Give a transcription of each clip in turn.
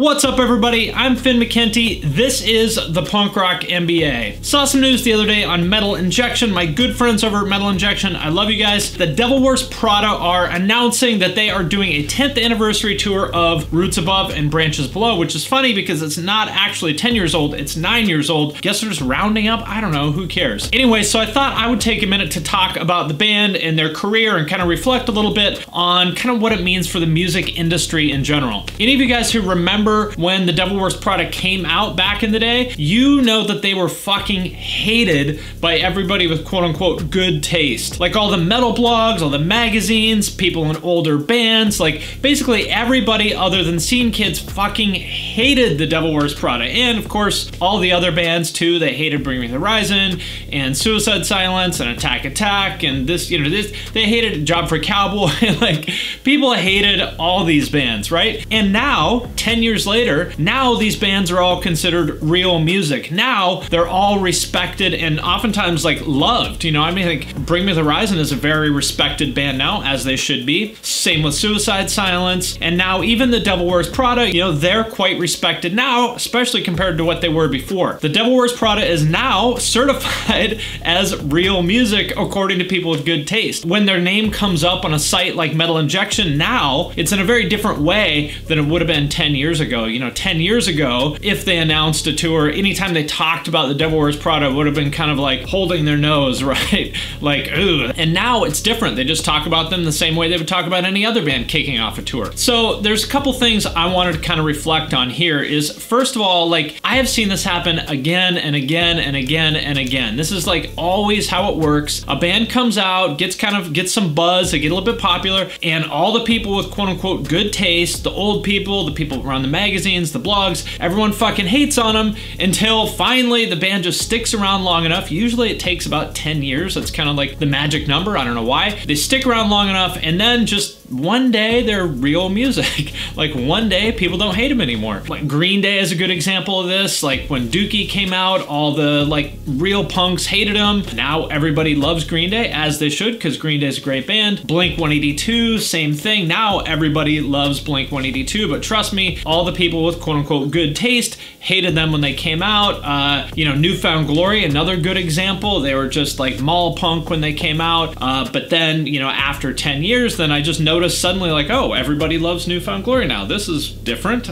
What's up, everybody? I'm Finn McKenty. This is the Punk Rock MBA. Saw some news the other day on Metal Injection. My good friends over at Metal Injection, I love you guys. The Devil Wears Prada are announcing that they are doing a 10th anniversary tour of Roots Above and Branches Below, which is funny because it's not actually 10 years old, it's 9 years old. Guess they're just rounding up? I don't know, who cares? Anyway, so I thought I would take a minute to talk about the band and their career and kind of reflect a little bit on kind of what it means for the music industry in general. Any of you guys who remember when the Devil Wears Prada came out back in the day, you know that they were fucking hated by everybody with quote-unquote good taste. Like all the metal blogs, all the magazines, people in older bands, like basically everybody other than scene kids fucking hated the Devil Wears Prada. And of course, all the other bands too. They hated Bring Me the Horizon and Suicide Silence and Attack Attack and this, you know, they hated Job for a Cowboy. Like, people hated all these bands, right? And now, 10 years later, now these bands are all considered real music. Now they're all respected and oftentimes like loved. You know, I mean, like Bring Me the Horizon is a very respected band now, as they should be. Same with Suicide Silence. And now even the Devil Wears Prada, you know, they're quite respected now, especially compared to what they were before. The Devil Wears Prada is now certified as real music according to people with good taste. When their name comes up on a site like Metal Injection now, it's in a very different way than it would have been 10 years ago. You know, 10 years ago, if they announced a tour, anytime they talked about the Devil Wears Prada, it would have been kind of like holding their nose, right? Like, ooh. And now it's different. They just talk about them the same way they would talk about any other band kicking off a tour. So there's a couple things I wanted to kind of reflect on here is, first of all, like, I have seen this happen again and again and again and again. This is like always how it works. A band comes out, gets some buzz, they get a little bit popular, and all the people with quote unquote good taste, the old people, the people around the magazines, the blogs, everyone fucking hates on them until finally the band just sticks around long enough. Usually it takes about 10 years. That's kind of like the magic number. I don't know why. They stick around long enough and then just one day they're real music. Like one day people don't hate them anymore. Like Green Day is a good example of this. Like when Dookie came out, all the like real punks hated him. Now everybody loves Green Day, as they should, because Green Day is a great band. Blink-182, same thing. Now everybody loves Blink-182, but trust me, all the people with quote unquote good taste hated them when they came out. You know, New Found Glory, another good example. They were just like mall punk when they came out. But then, you know, after 10 years, then I just noticed suddenly like, oh, everybody loves New Found Glory now. This is different.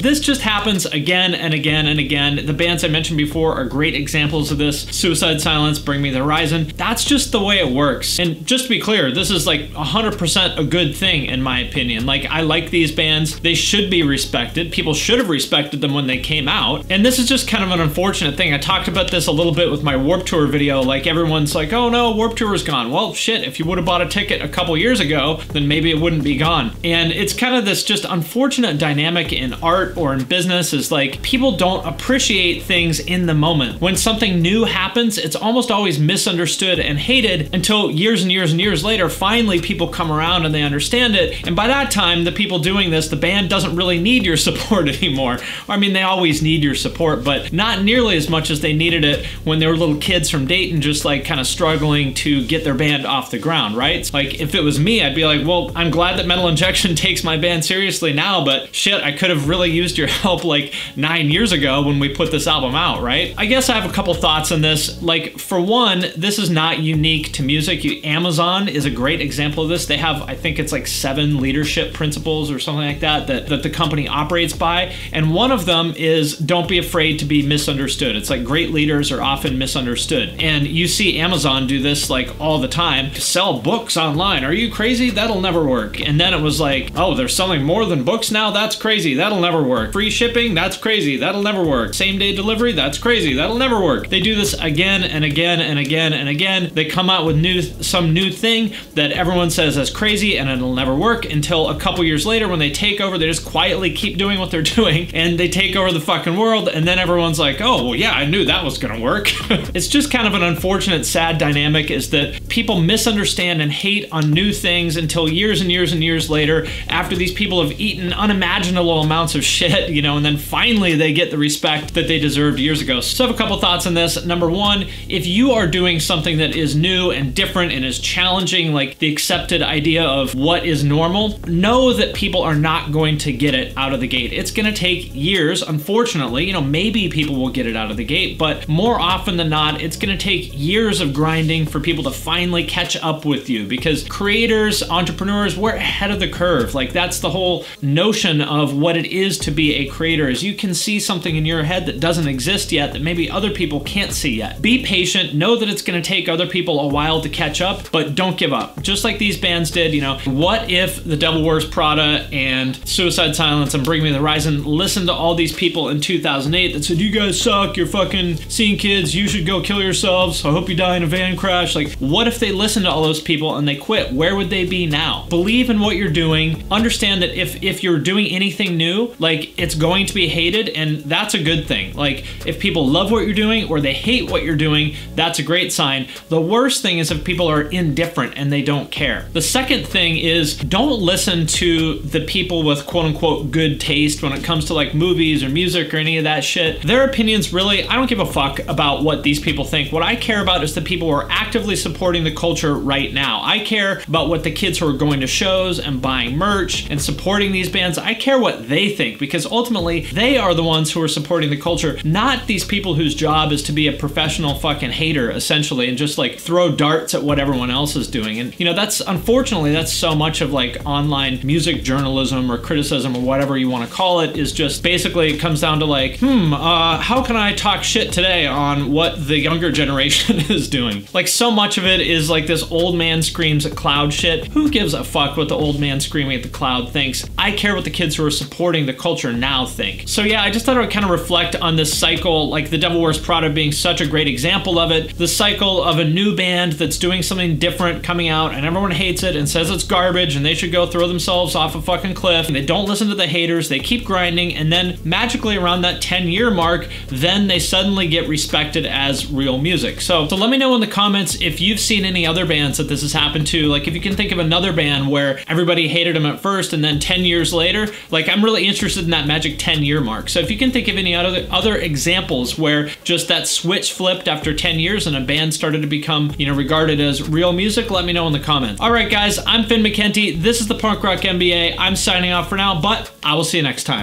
This just happens again and again and again. The bands I mentioned before are great examples of this. Suicide Silence, Bring Me the Horizon. That's just the way it works. And just to be clear, this is like 100% a good thing in my opinion. Like, I like these bands. They should be respected. People should have respected them when they came out. And this is just kind of an unfortunate thing. I talked about this a little bit with my Warped Tour video. Like, everyone's like, oh no, Warped Tour is gone. Well, shit, if you would have bought a ticket a couple years ago, then maybe it wouldn't be gone. And it's kind of this just unfortunate dynamic in art or in business is like, people don't appreciate things in the moment. When something new happens, it's almost always misunderstood and hated until years and years and years later, finally people come around and they understand it. And by that time, the people doing this, the band doesn't really need your support anymore. I mean, they always need your support, but not nearly as much as they needed it when they were little kids from Dayton just like kind of struggling to get their band off the ground, right? Like, if it was me, I'd be like, well, I'm glad that Metal Injection takes my band seriously now, but shit, I could have really used your help like 9 years ago when we put this album out, right? I guess I have a couple thoughts on this. Like, for one, this is not unique to music. Amazon is a great example of this. They have, I think it's like 7 leadership principles or something like that that the company operates by, and one of them is don't be afraid to be misunderstood. It's like great leaders are often misunderstood, and you see Amazon do this like all the time. Sell books online. Are you crazy? That'll never work. And then it was like, oh, they're selling more than books now? That's crazy. That'll never work. Free shipping? That's crazy. That'll never work. Same day delivery? That's crazy. That'll never work. They do this again and again and again and again. They come out with some new thing that everyone says is crazy and it'll never work until a couple years later when they take over, they just quietly keep doing what they're doing and they take over the fucking world, and then everyone's like, oh, well, yeah, I knew that was gonna work. It's just kind of an unfortunate, sad dynamic is that people misunderstand and hate on new things until years and years and years later, after these people have eaten unimaginable amounts of shit, you know, and then finally they get the respect that they deserved years ago. So I have a couple thoughts on this. Number one, if you are doing something that is new and different and is challenging like the accepted idea of what is normal, know that people are not going to get it out of the gate. It's going to take years, unfortunately. You know, maybe people will get it out of the gate, but more often than not, it's going to take years of grinding for people to finally catch up with you, because creators, entrepreneurs, we're ahead of the curve. Like, that's the whole notion of what it is to be a creator, is you can see something in your head that doesn't exist yet that maybe other people can't see yet. Be patient, know that it's going to take other people a while to catch up, but don't give up. Just like these bands did, you know, what if the Devil Wears Prada and Suicide Silence and Bring Me the Horizon listened to all these people in 2008 that said, you guys suck, you're fucking seeing kids, you should go kill yourselves, I hope you die in a van crash. Like, what if they listened to all those people and they quit? Where would they be now? Believe in what you're doing. Understand that if you're doing anything new, like, it's going to be hated, and that's a good thing. Like, if people love what you're doing or they hate what you're doing, that's a great sign. The worst thing is if people are indifferent and they don't care. The second thing is, don't listen to the people with quote unquote good taste when it comes to like movies or music or any of that shit. Their opinions, really, I don't give a fuck about what these people think. What I care about is the people who are actively supporting the culture right now. I care about what the kids who are going to shows and buying merch and supporting these bands, I care what they think, because ultimately they are the ones who are supporting the culture, not these people whose job is to be a professional fucking hater, essentially, and just like throw darts at what everyone else is doing. And you know, that's, unfortunately, that's so much of like online music journalism or criticism or whatever you want to call it, is just basically it comes down to like, how can I talk shit today on what the younger generation is doing? Like, so much of it is like this old man screams at cloud shit. Who gives a fuck what the old man screaming at the cloud thinks? I care what the kids who are supporting the culture now think. So yeah, I just thought I would kind of reflect on this cycle, like the Devil Wears Prada being such a great example of it. The cycle of a new band that's doing something different coming out and everyone hates it and says it's garbage and they should go throw themselves off a fucking cliff. And they don't listen to the haters, they keep grinding, and then magically around that 10-year mark, then they suddenly get respected as real music. So let me know in the comments if you've seen any other bands that this has happened to. Like, if you can think of another band where everybody hated them at first and then 10 years later, like, I'm really interested in that magic 10-year mark. So if you can think of any other examples where just that switch flipped after 10 years and a band started to become, you know, regarded as real music, let me know in the comments. All right, guys, I'm Finn McKenty. This is the Punk Rock MBA. I'm signing off for now, but I will see you next time.